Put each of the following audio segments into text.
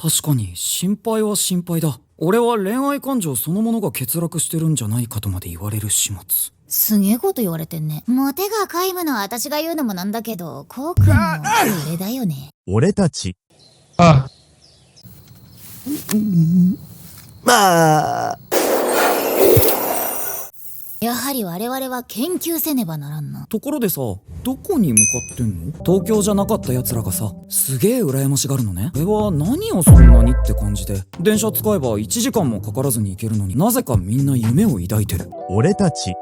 確かに心配は心配だ。俺は恋愛感情そのものが欠落してるんじゃないかとまで言われる始末。すげえこと言われてんね。モテが皆無の私が言うのもなんだけど、こうくんも俺だよね。俺たち。まあ。やはり我々は研究せねばならんな。ところでさ、どこに向かってんの？東京じゃなかった奴らがさ、すげえ羨ましがるのね。俺は何をそんなにって感じで、電車使えば1時間もかからずに行けるのになぜかみんな夢を抱いてる。俺たち。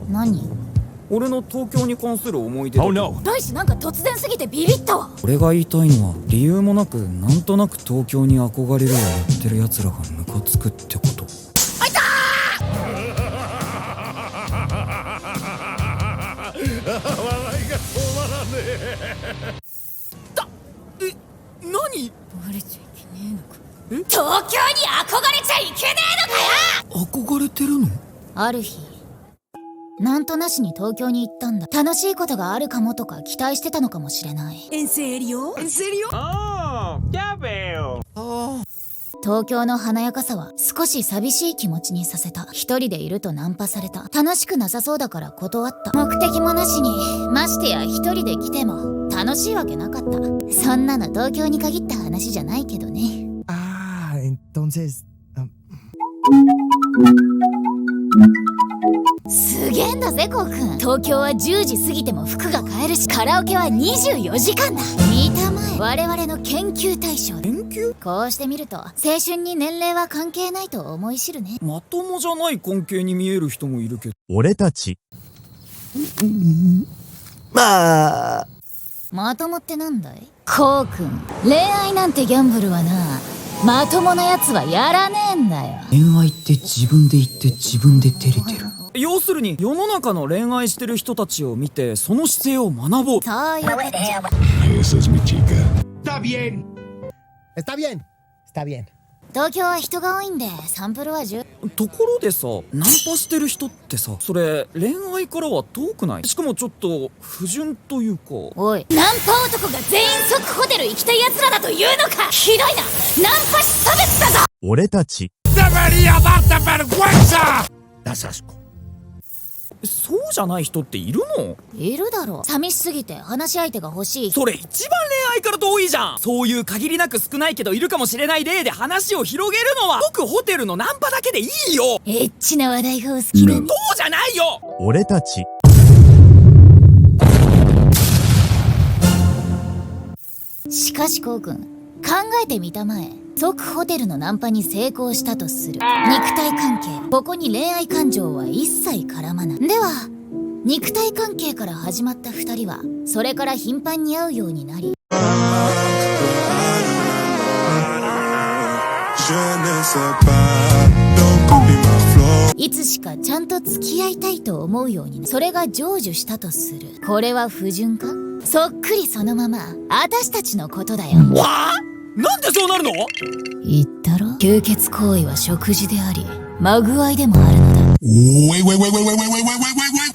何？俺の東京に関する思い出だ。大志なんか突然すぎてビビったわ。俺が言いたいのは、理由もなくなんとなく東京に憧れるを言ってる奴らがムカつくってこと。あいた何？バレちゃいけねえのか。東京に憧れちゃいけねえのかよ。憧れてるの？ある日なんとなしに東京に行ったんだ。楽しいことがあるかもとか期待してたのかもしれない。¿En serio? ¿En serio? Ya veo. 東京の華やかさは少し寂しい気持ちにさせた。一人でいるとナンパされた。楽しくなさそうだから断った。目的もなしに、ましてや一人で来ても楽しいわけなかった。そんなの東京に限った話じゃないけどね。Entonces. すげえんだぜこうくん。東京は10時過ぎても服が買えるし、カラオケは24時間だ。見たまえ、我々の研究対象。研究？こうしてみると青春に年齢は関係ないと思い知るね。まともじゃない関係に見える人もいるけど。俺たち。まあ。まともってなんだい？こうくん、恋愛なんてギャンブルはな、まともなやつはやらねえんだよ。恋愛って自分で言って自分で照れてる。要するに世の中の恋愛してる人たちを見てその姿勢を学ぼう。そういうことじゃ。 Esa es mi chica. Está bien. Está bien. Está bien. 東京は人が多いんでサンプルは10。ところでさ、ナンパしてる人ってさ、それ恋愛からは遠くない？しかもちょっと不純というか。おい、ナンパ男が全員即ホテル行きたい奴らだというのか。ひどいな、ナンパ師差別だぞ。俺たち。 ¡Debería darte vergüenza! Das asco. そうじゃない人っているの？いるだろ。寂しすぎて話し相手が欲しい。それ一番恋愛から遠いじゃん。そういう限りなく少ないけどいるかもしれない例で話を広げるのは僕ホテルのナンパだけでいいよ。エッチな話題がお好きだね。そうじゃないよ。俺たち。しかしこうくん、考えてみたまえ。即ホテルのナンパに成功したとする。肉体関係、ここに恋愛感情は一切絡まない。では肉体関係から始まった2人はそれから頻繁に会うようになり、いつしかちゃんと付き合いたいと思うようになり、それが成就したとする。これは不純か？そっくりそのまま私たちのことだよ。わあ、なんでそうなるの？言ったろ、吸血行為は食事でありまぐわいでもあるのだ。Wait, wait, wait, wait, wait, wait, wait, wait, wait, wait.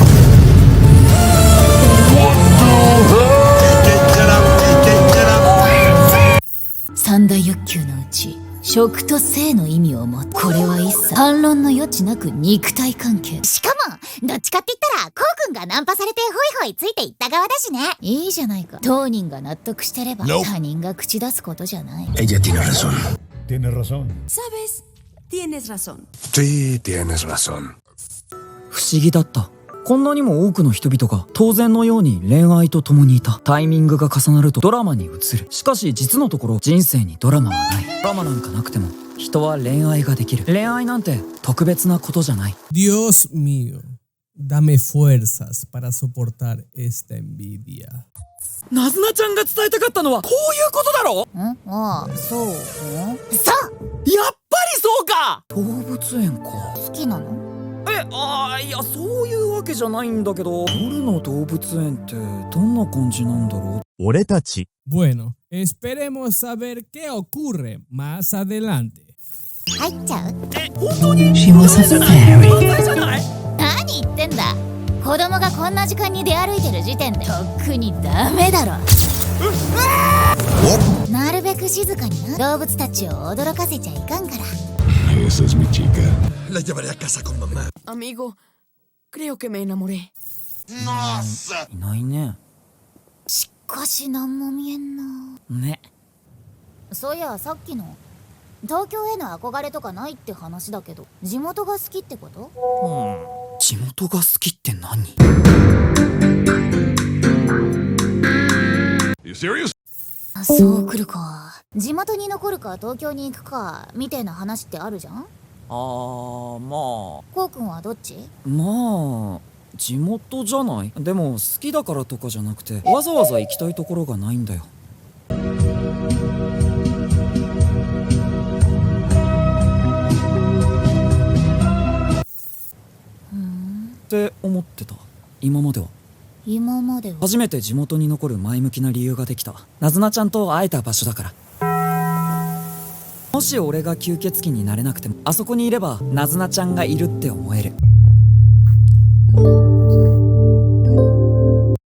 三大欲求のうち食と性の意味を持つ。これは一切反論の余地なく肉体関係。しかもどっちかって言ったらこうくんがナンパされてホイホイついていった側だしね。いいじゃないか。当人が納得してれば他人が口出すことじゃない。 Ella tiene razón. Tienes razón. ¿Sabes? Tienes razón. Sí, tienes razón. 不思議だった。こんなにも多くの人々が当然のように恋愛と共にいた。タイミングが重なるとドラマに移る。しかし実のところ人生にドラマはない。ドラマなんかなくても人は恋愛ができる。恋愛なんて特別なことじゃない。 Dios mío, dame fuerzas para soportar esta envidia. ナズナちゃんが伝えたかったのはこういうことだろ。ああ、そう。そう。やっぱりそうか。動物園か。好きなの？いやそういうわけじゃないんだけど、夜の動物園ってどんな感じなんだろう。俺たち。 Bueno, esperemos saber qué ocurre más adelante. 入っちゃう？本当に？ She was a fairy. じゃない？何言ってんだ。子供がこんな時間に出歩いてる時点でとっくにダメだろ。なるべく静かにな。動物たちを驚かせちゃいかんから。 Esa es mi chica. La llevaré a casa con mamá. Amigo, creo que me enamoré. いないね。しかしなんも見えんな。ね。そういやさっきの東京への憧れとかないって話だけど、地元が好きってこと？地元が好きって何？ You serious? あ、そう来るか。地元に残るか東京に行くかみたいな話ってあるじゃん。まこうくんはどっち？あまあ地元じゃない。でも好きだからとかじゃなくて、わざわざ行きたいところがないんだよ。って思ってた。今までは。今までは。初めて地元に残る前向きな理由ができた。なずなちゃんと会えた場所だから。もし俺が吸血鬼になれなくても、あそこにいればなずなちゃんがいるって思える。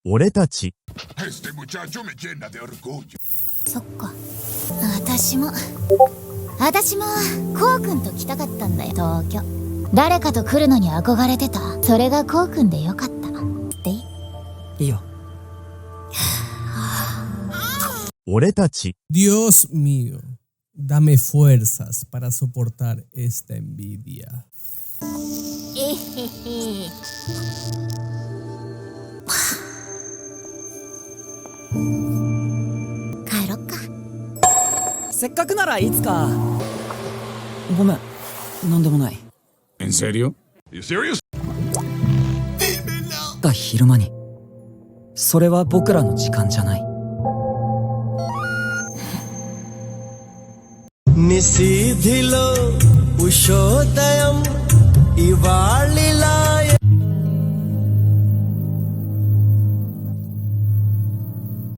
俺たち Este muchacho me llena de orgullo. そっか。私もこうくんと来たかったんだよ、東京。誰かと来るのに憧れてた。それがこうくんでよかった。っていい？いいよ。俺たち Dios mío, dame fuerzas para soportar esta envidia. えへへ。帰ろっか。せっかくならいつか。ごめん、なんでもない。 ¿En serio? You serious? が昼間に。それは僕らの時間じゃない。 నిశీధిలో ఉషోదయం ఇవాళి